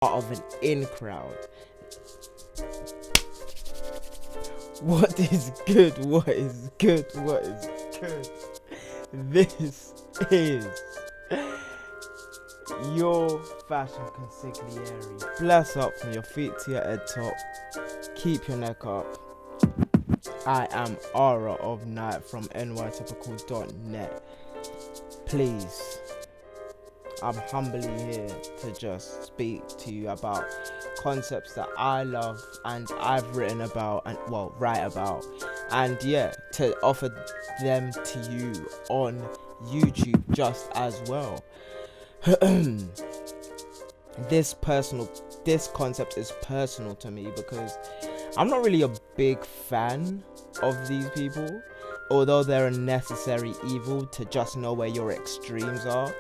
part of an in crowd. What is good? What is good? What is good? This is your fashion consigliere. Bless up from your feet to your head top. Keep your neck up. I am Aura of Night from nytypical.net. Please, I'm humbly here to just speak to you about concepts that I love and I've written about and write about, and to offer them to you on YouTube just as well. This concept is personal to me because I'm not really a big fan of these people, although they're a necessary evil to just know where your extremes are,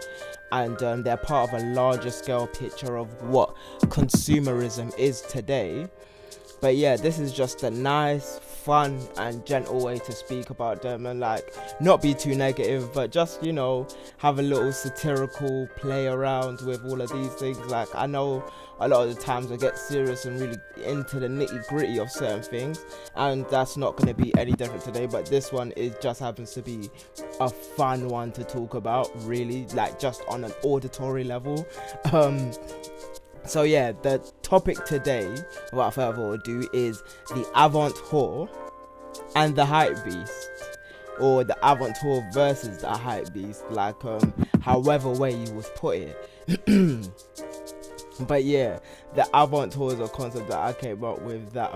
and they're part of a larger scale picture of what consumerism is today. But this is just a nice, fun and gentle way to speak about them and not be too negative, but just have a little satirical play around with all of these things. I know a lot of the times I get serious and really into the nitty gritty of certain things, and that's not going to be any different today, but this one just happens to be a fun one to talk about, really, just on an auditory level. So the topic today, without further ado, is the Avant-Horrr and the hypebeast, or the Avant-Horrr versus the hypebeast, however way you would put it. But the Avant-Horrr is a concept that I came up with that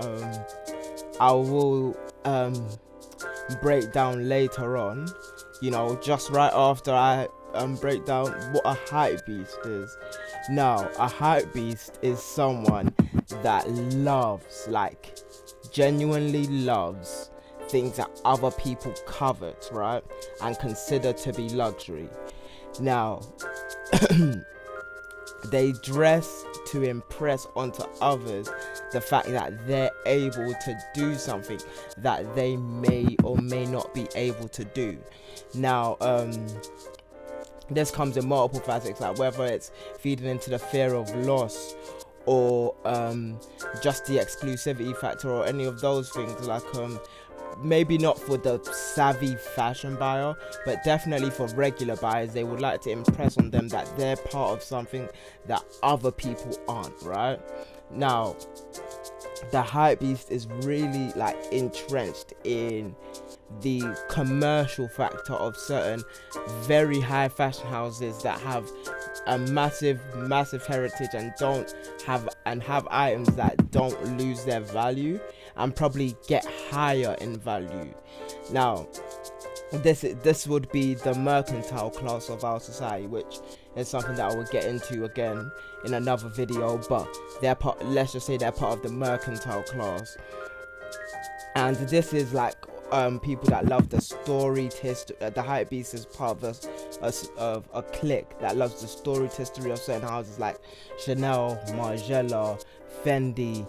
I will break down later on, just right after I break down what a hypebeast is. Now, a hypebeast is someone that loves, genuinely loves things that other people covet, right, and consider to be luxury. Now, they dress to impress onto others the fact that they're able to do something that they may or may not be able to do. Now, this comes in multiple facets, whether it's feeding into the fear of loss, or just the exclusivity factor, or any of those things. Maybe not for the savvy fashion buyer, but definitely for regular buyers. They would like to impress on them that they're part of something that other people aren't, right? Now, the hypebeast is really entrenched in the commercial factor of certain very high fashion houses that have a massive heritage and have items that don't lose their value and probably get higher in value. Now, this would be the mercantile class of our society, which is something that I will get into again in another video, but let's just say they're part of the mercantile class. And this is people that love the storied history. The hypebeast is part of a clique that loves the storied history of certain houses like Chanel, Margiela, Fendi,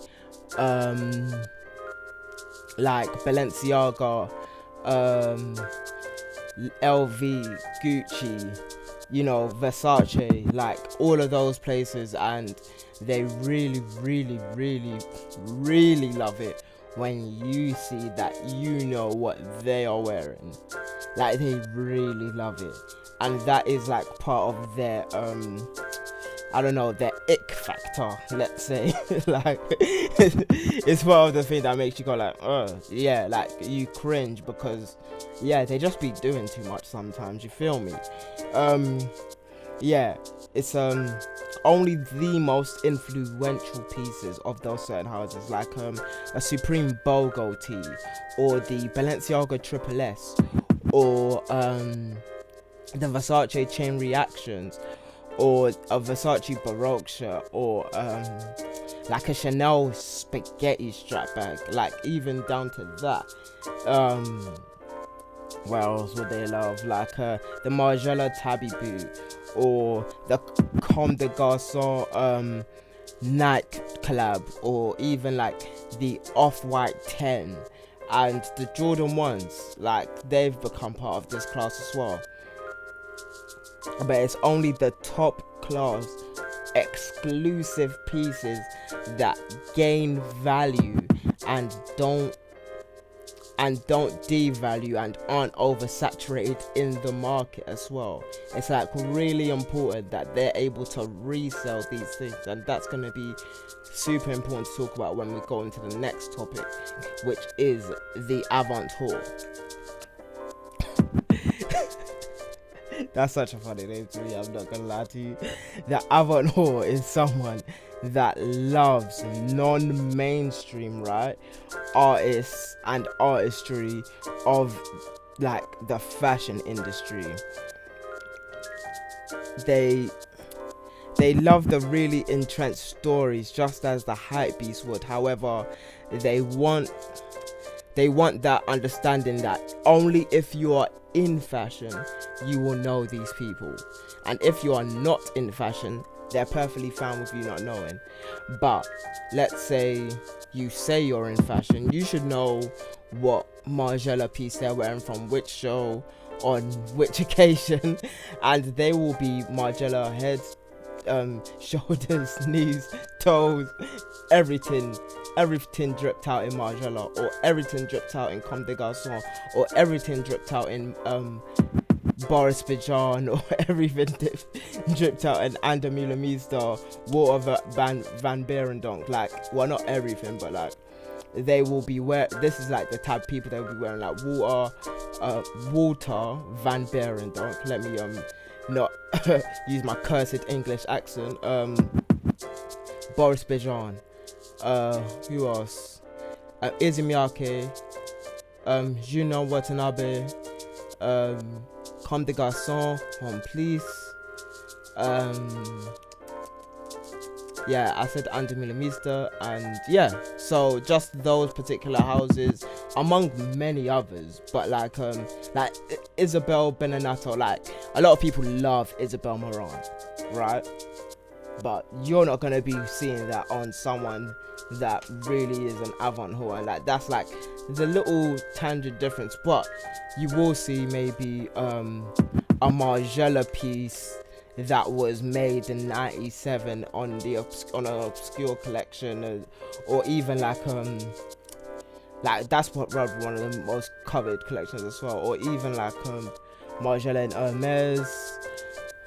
Balenciaga, LV, Gucci, Versace, all of those places, and they really, really, really, really love it when you see that what they are wearing. They really love it, and that is part of their their ick factor, let's say. It's one of the things that makes you go you cringe, because they just be doing too much sometimes, you feel me? It's only the most influential pieces of those certain houses, a Supreme BOGO tee, or the Balenciaga Triple S, or the Versace Chain Reactions, or a Versace Baroque shirt, or a Chanel spaghetti strap bag, even down to that. What else would they love? The Margiela Tabby boot, or the Comme des Garçons Nike collab, or even the Off-White 10 and the Jordan 1s. They've become part of this class as well. But it's only the top class exclusive pieces that gain value and don't devalue and aren't oversaturated in the market as well. It's like really important that they're able to resell these things, and that's going to be super important to talk about when we go into the next topic, which is the Avant-Horrr. That's such a funny name to me, I'm not gonna lie to you. The Avant-Horrr is someone that loves non-mainstream, right, artists and artistry of like the fashion industry. They love the really entrenched stories, just as the hypebeast would. However, they want that understanding that only if you are in fashion you will know these people, and if you are not in fashion, they're perfectly fine with you not knowing. But let's say you say you're in fashion, you should know what Margiela piece they're wearing from which show on which occasion, and they will be Margiela heads, shoulders, knees, toes, everything dripped out in Margiela, or everything dripped out in Comme des Garçons, or everything dripped out in Boris Bijan, or everything dripped out in Ander Milamista, Walter Van Berendonk. Like, well, not everything, but like they will be this is like the type of people they will be wearing, like Walter Van Berendonk. Let me not use my cursed English accent. Boris Bijan. Who else? Izzy Miyake, Junon Watanabe, Comme des Garçons, Home Police. Yeah, I said Ander Milamista, and yeah, so just those particular houses, among many others. But like Isabel Beninato, like a lot of people love Isabel Moran, right? But you're not gonna be seeing that on someone that really is an Avant-Horrr, and like that's like the little tangent difference. But you will see maybe a Margiela piece that was made in '97 on an obscure collection, or even like that's probably one of the most covered collections as well, or even like Margiela and Hermes.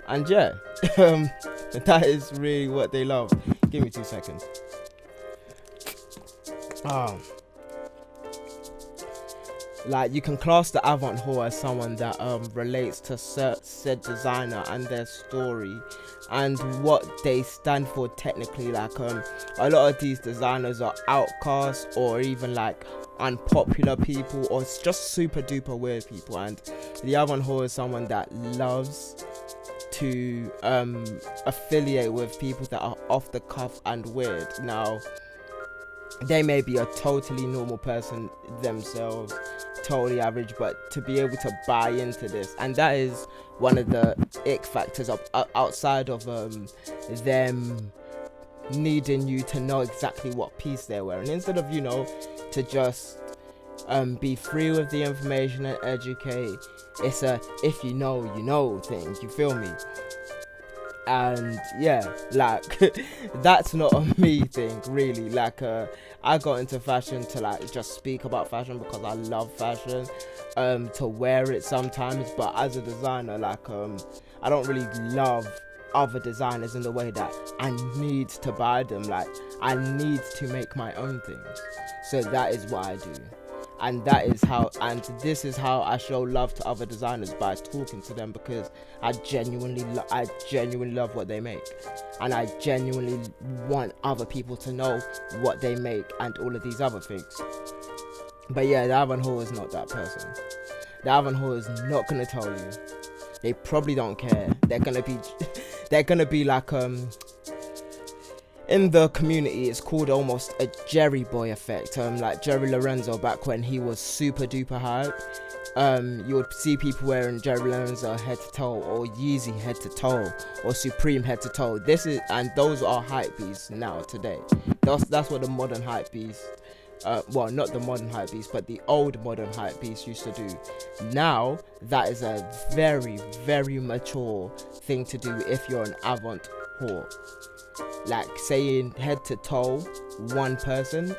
And yeah, that is really what they love. Give me 2 seconds. Like, you can class the Avant-Horrr as someone that relates to said designer and their story and what they stand for technically. Like a lot of these designers are outcasts, or even like unpopular people, or just super duper weird people, and the Avant-Horrr is someone that loves to affiliate with people that are off the cuff and weird. Now, they may be a totally normal person themselves, totally average, but to be able to buy into this, and that is one of the ick factors outside of them needing you to know exactly what piece they're wearing, instead of to just be free with the information and educate. It's a if you know thing, you feel me? And yeah, like that's not a me thing really. Like I got into fashion to like just speak about fashion because I love fashion, to wear it sometimes, but as a designer, like I don't really love other designers in the way that I need to buy them. Like, I need to make my own things, so that is what I do. And this is how I show love to other designers, by talking to them, because I genuinely love what they make, and I genuinely want other people to know what they make and all of these other things. But yeah, the Avant-Horrr is not that person. The Avant-Horrr is not gonna tell you. They probably don't care. They're gonna be like in the community, it's called almost a Jerry Boy effect. Like Jerry Lorenzo back when he was super duper hype. You would see people wearing Jerry Lorenzo head to toe, or Yeezy head to toe, or Supreme head to toe. Those are hype beasts now today. That's what the modern hype beast, well, not the modern hype beast, but the old modern hype beast used to do. Now that is a very, very mature thing to do if you're an Avant-Horrr. like saying head to toe one person,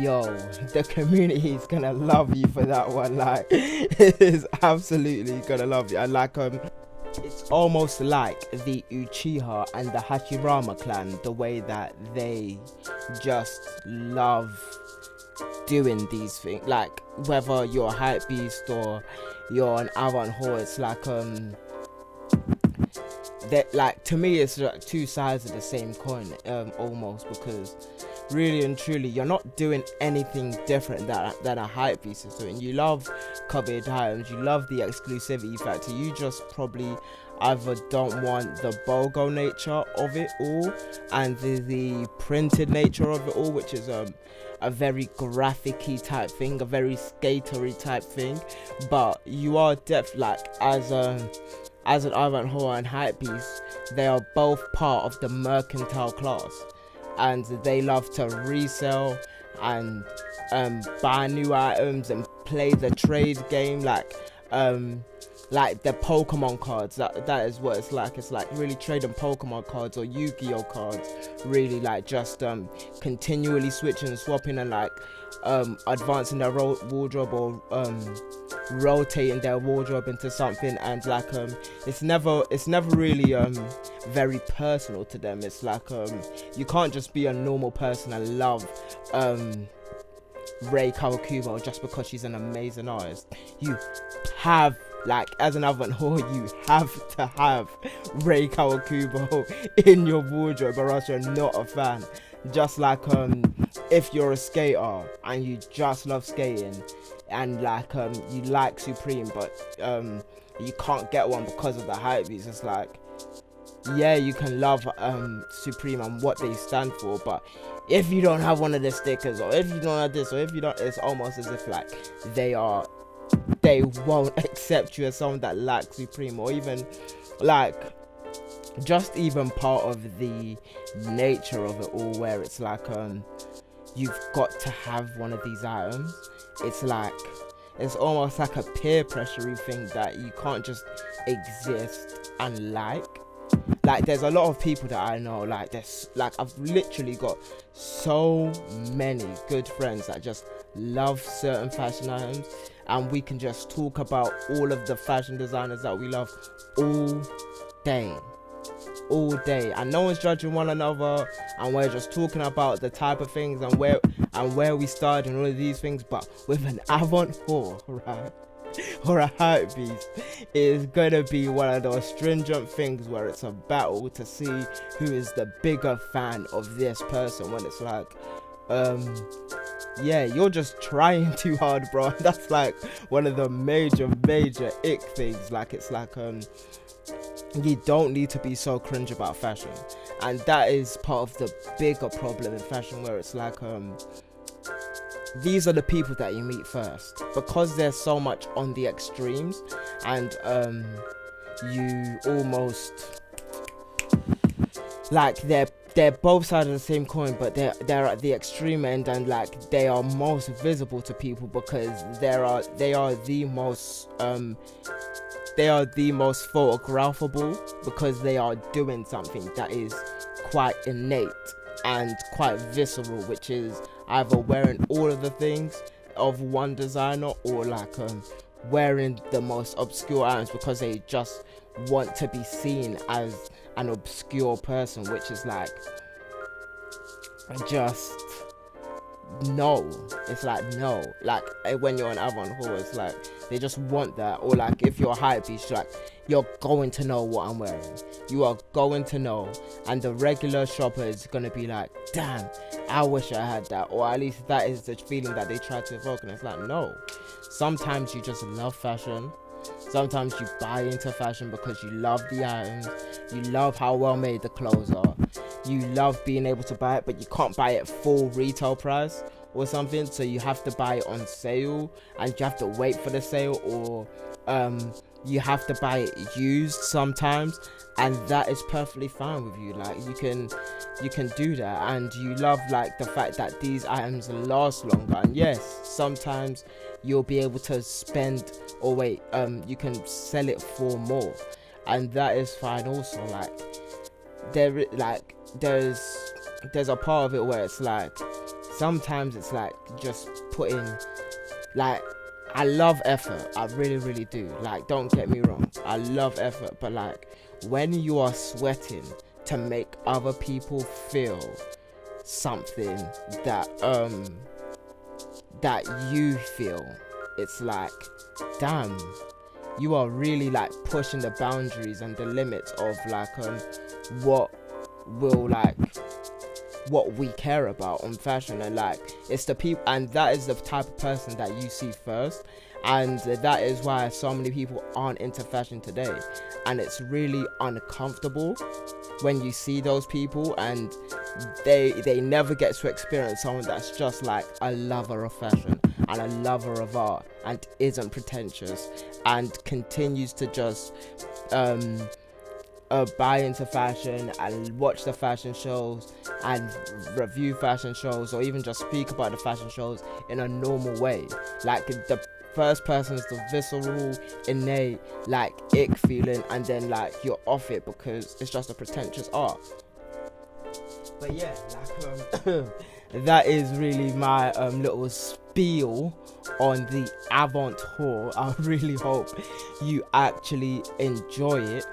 yo, the community is gonna love you for that one. Like, it is absolutely gonna love you. And like it's almost like the Uchiha and the Hachirama clan, the way that they just love doing these things. Like, whether you're a hypebeast or you're an Avant-Horrr, it's like that, like, to me it's like two sides of the same coin, almost, because really and truly you're not doing anything different than a hypebeast is doing. You love coveted items, you love the exclusivity factor, you just probably either don't want the BOGO nature of it all and the printed nature of it all, which is a very graphic-y type thing, a very skatery type thing. But you are like, as an Avant-Horrr and hypebeast, they are both part of the mercantile class, and they love to resell and buy new items and play the trade game, like the Pokemon cards. That is what it's like. It's like really trading Pokemon cards or Yu-Gi-Oh cards, really, like just continually switching and swapping and like advancing their wardrobe or rotating their wardrobe into something. And like it's never really very personal to them. It's like you can't just be a normal person and love Rei Kawakubo just because she's an amazing artist. You have, like, as an Avant-Horrr, you have to have Rei Kawakubo in your wardrobe, or else you're not a fan. Just like if you're a skater and you just love skating, and like you like Supreme, but you can't get one because of the hypebeast. It's like, yeah, you can love Supreme and what they stand for, but if you don't have one of the stickers, or if you don't have this, or if you don't, it's almost as if like they won't accept you as someone that likes Supreme, or even like just even part of the nature of it all, where it's like you've got to have one of these items. It's like, it's almost like a peer pressure thing that you can't just exist and like there's a lot of people that I know, like there's like, I've literally got so many good friends that just love certain fashion items, and we can just talk about all of the fashion designers that we love all day, and no one's judging one another, and we're just talking about the type of things and where we started and all of these things. But with an Avant-Horrr, right, or a hypebeast, it is gonna be one of those stringent things where it's a battle to see who is the bigger fan of this person, when it's like yeah, you're just trying too hard, bro. That's like one of the major ick things. Like, it's like you don't need to be so cringe about fashion, and that is part of the bigger problem in fashion, where it's like these are the people that you meet first, because there's so much on the extremes, and you almost like they're both sides of the same coin, but they're at the extreme end, and like they are most visible to people because they are the most photographable, because they are doing something that is quite innate and quite visceral, which is either wearing all of the things of one designer, or like wearing the most obscure items because they just want to be seen as an obscure person, which is like, just no. It's like, no, like when you're an Avant-Horrr, it's like they just want that. Or like if you're a hypebeast, like, you're going to know what I'm wearing, you are going to know, and the regular shopper is gonna be like, damn, I wish I had that, or at least that is the feeling that they try to evoke. And it's like, no, sometimes you just love fashion. Sometimes you buy into fashion because you love the items, you love how well made the clothes are, you love being able to buy it, but you can't buy it full retail price or something, so you have to buy it on sale, and you have to wait for the sale, or you have to buy it used sometimes, and that is perfectly fine with you. Like, you can do that, and you love like the fact that these items last longer, and yes, sometimes you'll be able to spend, or you can sell it for more, and that is fine also. Like, there's a part of it where it's like sometimes it's like just putting, like, I love effort, I really, really do, like, don't get me wrong, I love effort, but like when you are sweating to make other people feel something that you feel, it's like, damn, you are really like pushing the boundaries and the limits of like what we care about on fashion. And like, it's the people, and that is the type of person that you see first, and that is why so many people aren't into fashion today. And it's really uncomfortable when you see those people and they never get to experience someone that's just like a lover of fashion and a lover of art and isn't pretentious and continues to just buy into fashion and watch the fashion shows and review fashion shows, or even just speak about the fashion shows in a normal way. Like, the first person is the visceral, innate, like, ick feeling, and then like you're off it because it's just a pretentious art. But yeah, like that is really my little spiel on the Avant-Horrr. I really hope you actually enjoy it.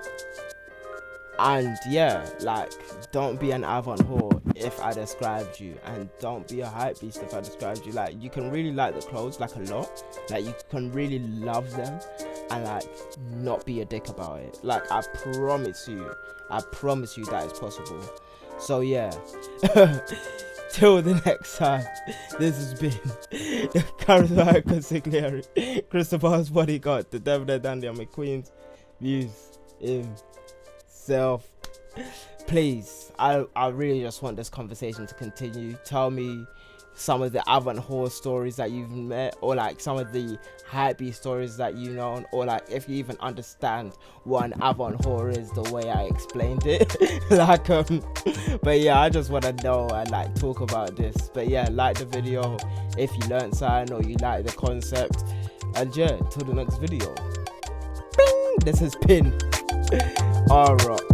And yeah, like, don't be an Avant-Horrr if I described you, and don't be a hypebeast if I described you. Like, you can really like the clothes, like, a lot. Like, you can really love them and like not be a dick about it. Like, I promise you that is possible. So yeah, till the next time, this has been the charismatic consigliere, Christopher's bodyguard, the devil, the dandy, and McQueen's views himself. Please, I really just want this conversation to continue. Tell me some of the Avant-Horrr stories that you've met, or like some of the hypebeast stories that you know, or like if you even understand what an Avant-Horrr is the way I explained it. Like but yeah, I just want to know and like talk about this. But yeah, like the video if you learned something or you like the concept, and yeah, till the next video. Bing! This has been Alright.